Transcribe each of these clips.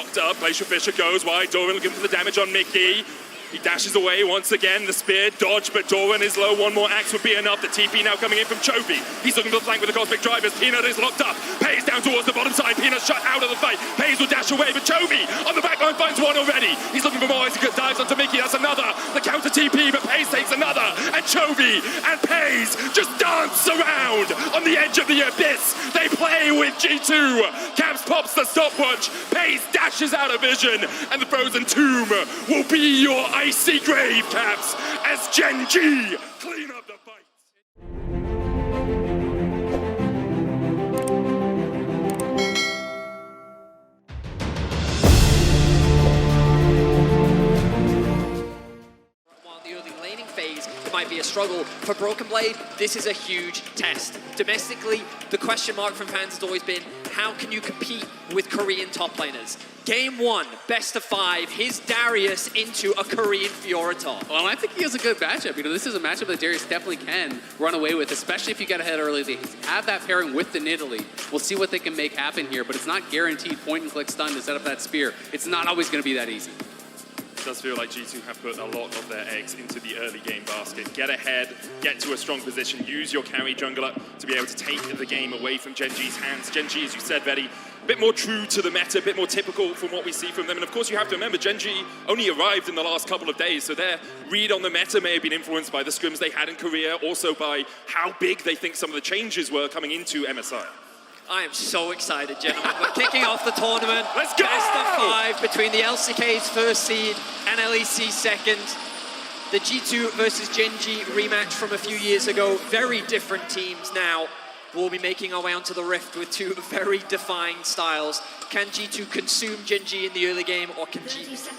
locked up. Glacial Fisher goes wide. Doran looking for the damage on Mickey. He dashes away once again. The spear dodge, but Doran is low. One more axe would be enough. The TP now coming in from Chovy. He's looking for the flank with the Cosmic Drivers. Peanut is locked up. Peyz down towards the bottom side. Peanut shut out of the fight. Peyz will dash away, but Chovy on the back line finds one already. He's looking for more. He dives onto Mickey. That's another. The counter TP, but Peyz takes another. And Chovy and Peyz just dance around on the edge of the abyss. They play with G2. Caps pops the stopwatch. Peyz dashes out of vision. And the Frozen Tomb will be your icy grave, Caps, as Gen.G clean up the fight. While in the early laning phase, it might be a struggle. For Broken Blade, this is a huge test. Domestically, the question mark from fans has always been, how can you compete with Korean top laners? Game 1, best of 5, here's Darius into a Korean Fiora top. Well, I think he has a good matchup. You know, this is a matchup that Darius definitely can run away with, especially if you get ahead early. They have that pairing with the Nidalee. We'll see what they can make happen here, but it's not guaranteed point-and-click stun to set up that spear. It's not always going to be that easy. It does feel like G2 have put a lot of their eggs into the early game basket. Get ahead, get to a strong position, use your carry jungler to be able to take the game away from Gen.G's hands. Gen.G, as you said, Vetti, a bit more true to the meta, a bit more typical from what we see from them. And of course, you have to remember, Gen.G only arrived in the last couple of days, so their read on the meta may have been influenced by the scrims they had in Korea, also by how big they think some of the changes were coming into MSI. I am so excited, gentlemen. We're kicking off the tournament. Let's go! Best of 5 between the LCK's first seed and LEC second. The G2 versus Gen.G rematch from a few years ago. Very different teams now. We'll be making our way onto the Rift with two very defined styles. Can G2 consume Gen.G in the early game, or can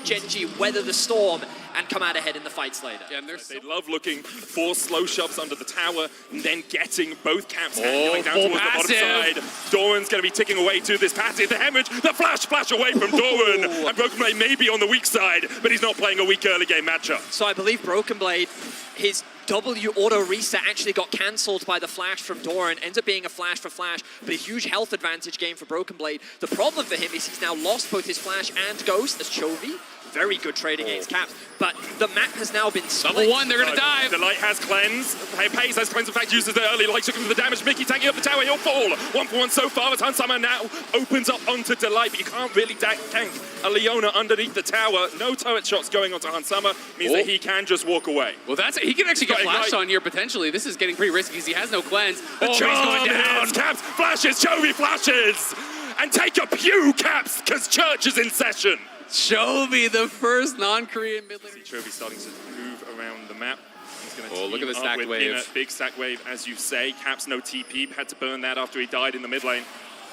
Gen.G weather the storm and come out ahead in the fights later? Yeah, they love looking for slow shoves under the tower and then getting both Caps going down towards the bottom side. Doran's going to be ticking away to this passive. The hemorrhage, the flash away from Doran. And Broken Blade may be on the weak side, but he's not playing a weak early game matchup. So I believe Broken Blade, his W auto reset actually got cancelled by the flash from Doran. Ends up being a flash for flash, but a huge health advantage game for Broken Blade. The problem for him is he's now lost both his flash and ghost as Chovy. Very good trade against Caps, but the map has now been split. Level 1, they're gonna dive. The light has cleanse. Peyz has cleanse, in fact, uses the early light looking for the damage. Mickey tanking up the tower, he'll fall. 1-for-1 so far as Hansama now opens up onto Delight, but you can't really tank a Leona underneath the tower. No turret shots going onto Hansama, means that he can just walk away. Well, he can actually get flashed on here potentially. This is getting pretty risky because he has no cleanse. The charm hits, Caps flashes, Chovy flashes. And take a pew, Caps, because church is in session. Chovy, the first non-Korean mid laner. Chovy starting to move around the map. He's going to look at the stacked wave. Peanut. Big stack wave, as you say. Caps no TP, had to burn that after he died in the mid lane.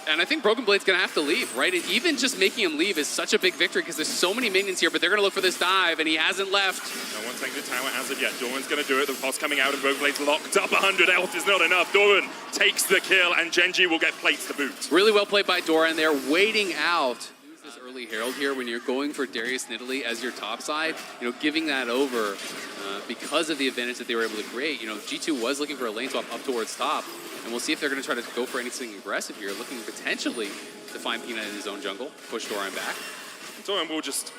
And I think Broken Blade's going to have to leave, right? And even just making him leave is such a big victory because there's so many minions here, but they're going to look for this dive, and he hasn't left. No one's taking the tower as of yet. Doran's going to do it. The boss coming out, and Broken Blade's locked up. 100 health is not enough. Doran takes the kill, and Gen.G will get plates to boot. Really well played by Doran. They're waiting out this early Herald here when you're going for Darius Nidalee as your top side, you know, giving that over because of the advantage that they were able to create. You know, G2 was looking for a lane swap up towards top, and we'll see if they're going to try to go for anything aggressive here, looking potentially to find Peanut in his own jungle, push Doran back. Doran will just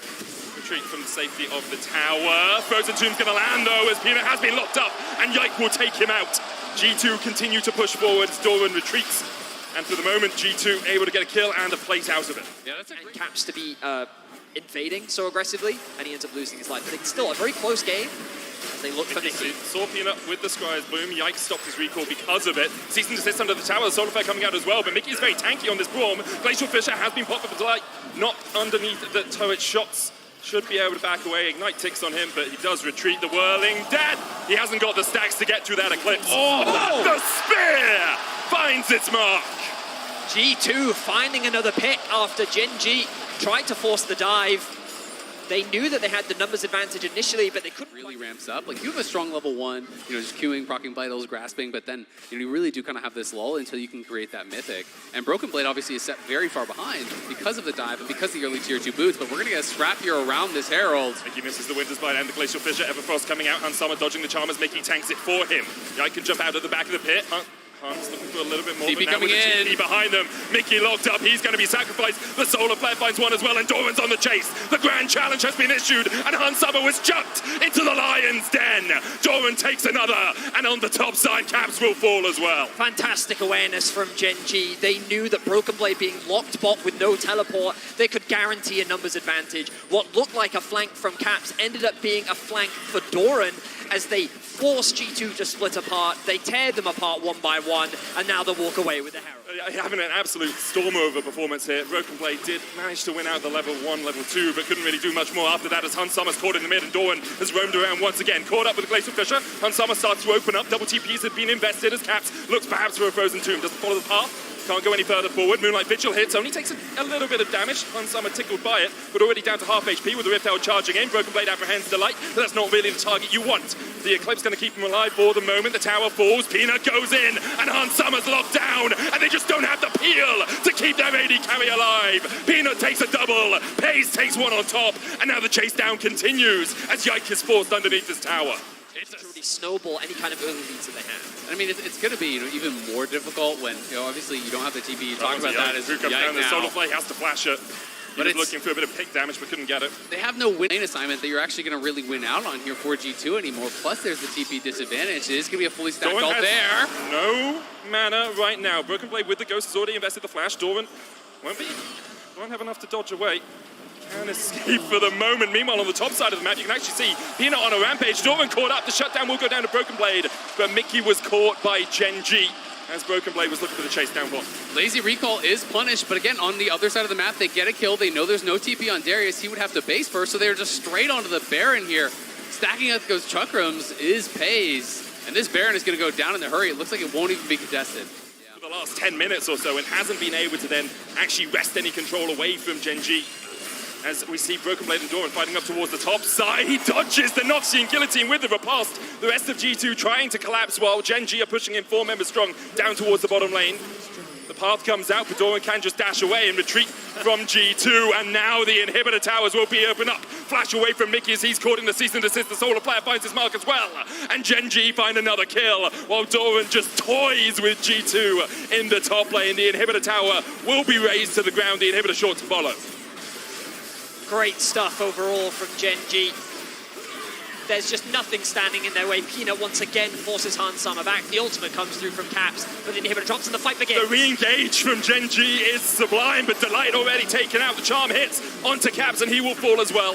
retreat from the safety of the tower. Frozen Tomb's going to land, though, as Peanut has been locked up, and Yike will take him out. G2 continue to push forward as Doran retreats. And for the moment, G2 able to get a kill and a plate out of it. Yeah, that's and Caps to be invading so aggressively, and he ends up losing his life. But it's still a very close game as they look for Mickey. Saw Peanut with the Squire's Boom. Yike stopped his recall because of it. Cease and desist under the tower. The Solar Flare coming out as well, but Mickey is very tanky on this Braum. Glacial Fisher has been popped up with Delight, not underneath the turret shots. Should be able to back away. Ignite ticks on him, but he does retreat. The Whirling Dead. He hasn't got the stacks to get through that Eclipse. Oh! The spear finds its mark. G2 finding another pick after Gen.G tried to force the dive. They knew that they had the numbers advantage initially, but they couldn't. Really ramps up. Like, you have a strong level 1, you know, just queuing, proccing vitals, grasping, but then you really do kind of have this lull until you can create that mythic. And Broken Blade obviously is set very far behind because of the dive and because of the early tier 2 boots, but we're going to get a scrap here around this Herald. Mickey misses the Winter's Bite and the Glacial Fisher. Everfrost coming out. Hansama dodging the charm as Mickey tanks it for him. Yike can jump out of the back of the pit. Hans looking for a little bit more, TP but now coming with the in. TP behind them. Miky locked up, he's going to be sacrificed. The solar flare finds one as well, and Doran's on the chase. The grand challenge has been issued, and Hans Summer was chucked into the lion's den. Doran takes another, and on the top side, Caps will fall as well. Fantastic awareness from Gen.G. They knew that Broken Blade being locked bot with no teleport, they could guarantee a numbers advantage. What looked like a flank from Caps ended up being a flank for Doran as they forced G2 to split apart. They teared them apart one by one, and now they'll walk away with the Herald. Having an absolute storm over performance here. Broken Blade did manage to win out the level 1, level 2, but couldn't really do much more after that as Hans Summer's caught in the mid, and Doran has roamed around once again. Caught up with the Glacial Fissure. Hans Summer starts to open up. Double TPs have been invested as Caps looks perhaps for a Frozen Tomb. Doesn't follow the path. Can't go any further forward. Moonlight Vigil hits, only takes a little bit of damage. Hans Summer tickled by it, but already down to half HP with the Rift Herald charging in. Broken Blade apprehends Delight, but that's not really the target you want. The Eclipse going to keep him alive for the moment. The tower falls, Peanut goes in, and Hans Summer's locked down, and they just don't have the peel to keep their AD carry alive. Peanut takes a double, Peyz takes one on top, and now the chase down continues as Yike is forced underneath this tower. It's to really snowball any kind of early leads that they have. I mean, it's going to be even more difficult when obviously you don't have the TP. You talked about that as who comes down, the solar flare has to flash it. But it's looking for a bit of pick damage, but couldn't get it. They have no win assignment that you're actually going to really win out on here for G2 anymore. Plus, there's the TP disadvantage. It is going to be a fully stacked ult there. No mana right now. Broken Blade with the Ghost has already invested the flash. Doran won't have enough to dodge away. Can escape for the moment. Meanwhile, on the top side of the map, you can actually see Peanut on a rampage. Doran caught up. The shutdown will go down to Broken Blade, but Miky was caught by Gen.G as Broken Blade was looking for the chase down one. Lazy Recall is punished, but again, on the other side of the map, they get a kill. They know there's no TP on Darius. He would have to base first, so they're just straight onto the Baron here. Stacking up those Chuckrums is Peyz, and this Baron is going to go down in a hurry. It looks like it won't even be contested. For the last 10 minutes or so, it hasn't been able to then actually wrest any control away from Gen.G. As we see Broken Blade and Doran fighting up towards the top side. He dodges the Noxian Guillotine with the riposte. The rest of G2 trying to collapse while Gen.G are pushing in 4 members strong down towards the bottom lane. The path comes out, but Doran can just dash away and retreat from G2, and now the inhibitor towers will be open up. Flash away from Miky as he's caught in the cease and desist. The solar flare finds his mark as well, and Gen.G find another kill, while Doran just toys with G2 in the top lane. The inhibitor tower will be raised to the ground, the inhibitor short to follow. Great stuff overall from Gen.G. There's just nothing standing in their way. Peanut once again forces Hans Summer back. The ultimate comes through from Caps, but the inhibitor drops and the fight begins. The re-engage from Gen.G is sublime, but Delight already taken out. The charm hits onto Caps and he will fall as well.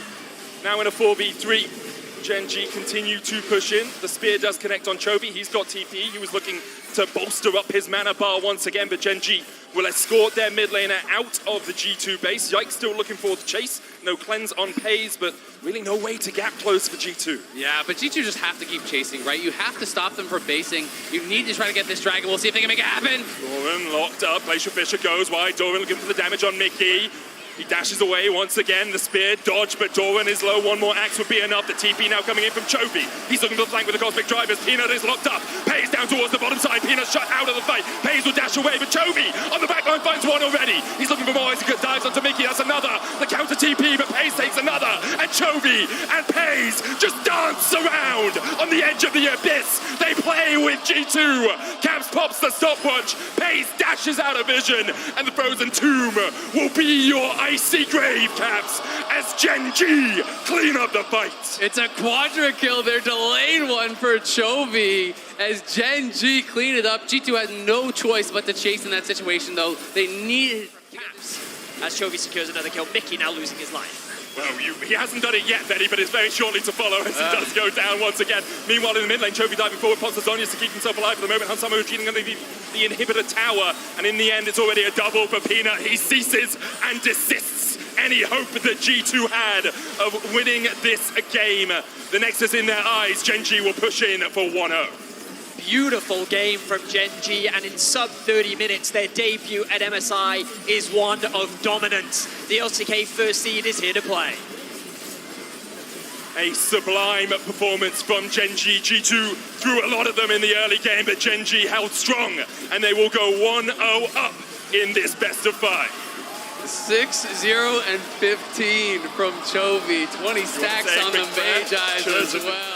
Now in a 4v3, Gen.G continue to push in. The spear does connect on Chovy. He's got TP. He was looking to bolster up his mana bar once again, but Gen.G will escort their mid laner out of the G2 base. Yike still looking for the chase. No cleanse on Peyz, but really no way to gap close for G2. Yeah, but G2 just have to keep chasing, right? You have to stop them from basing. You need to try to get this dragon. We'll see if they can make it happen. Doran locked up. Glacial Fissure goes wide. Doran looking for the damage on Miky. He dashes away once again. The spear dodge, but Doran is low. One more axe would be enough. The TP now coming in from Chovy. He's looking for the flank with the Cosmic Drivers. Peanut is locked up. Peyz down towards the bottom side. Peanut shut out of the fight. Peyz will dash away, but Chovy on the back line finds one already. He's looking for more as he dives onto Miky. That's another. The counter TP, but Peyz takes another. And Chovy and Peyz just dance around on the edge of the abyss. They play with G2. Caps pops the stopwatch. Peyz dashes out of vision. And the Frozen Tomb will be your icy grave, Caps, as Gen.G clean up the fight. It's a quadra kill. They're delayed one for Chovy as Gen.G clean it up. G2 has no choice but to chase in that situation, though. They needed Caps as Chovy secures another kill. Miky now losing his life. Well, he hasn't done it yet, Betty, but it's very shortly to follow as he does go down once again. Meanwhile, in the mid lane, Chovy diving forward, pops the Zonius to keep himself alive for the moment. Hans Summer retreating underneath the inhibitor tower, and in the end, it's already a double for Peanut. He ceases and desists any hope that G2 had of winning this game. The Nexus in their eyes, Gen.G will push in for 1-0. Beautiful game from Gen.G, and in sub 30 minutes, their debut at MSI is one of dominance. The LCK first seed is here to play. A sublime performance from Gen.G. G2 threw a lot of them in the early game, but Gen.G held strong, and they will go 1-0 up in this best of 5. 6-0 and 15 from Chovy. 20 stacks on the Magi as well.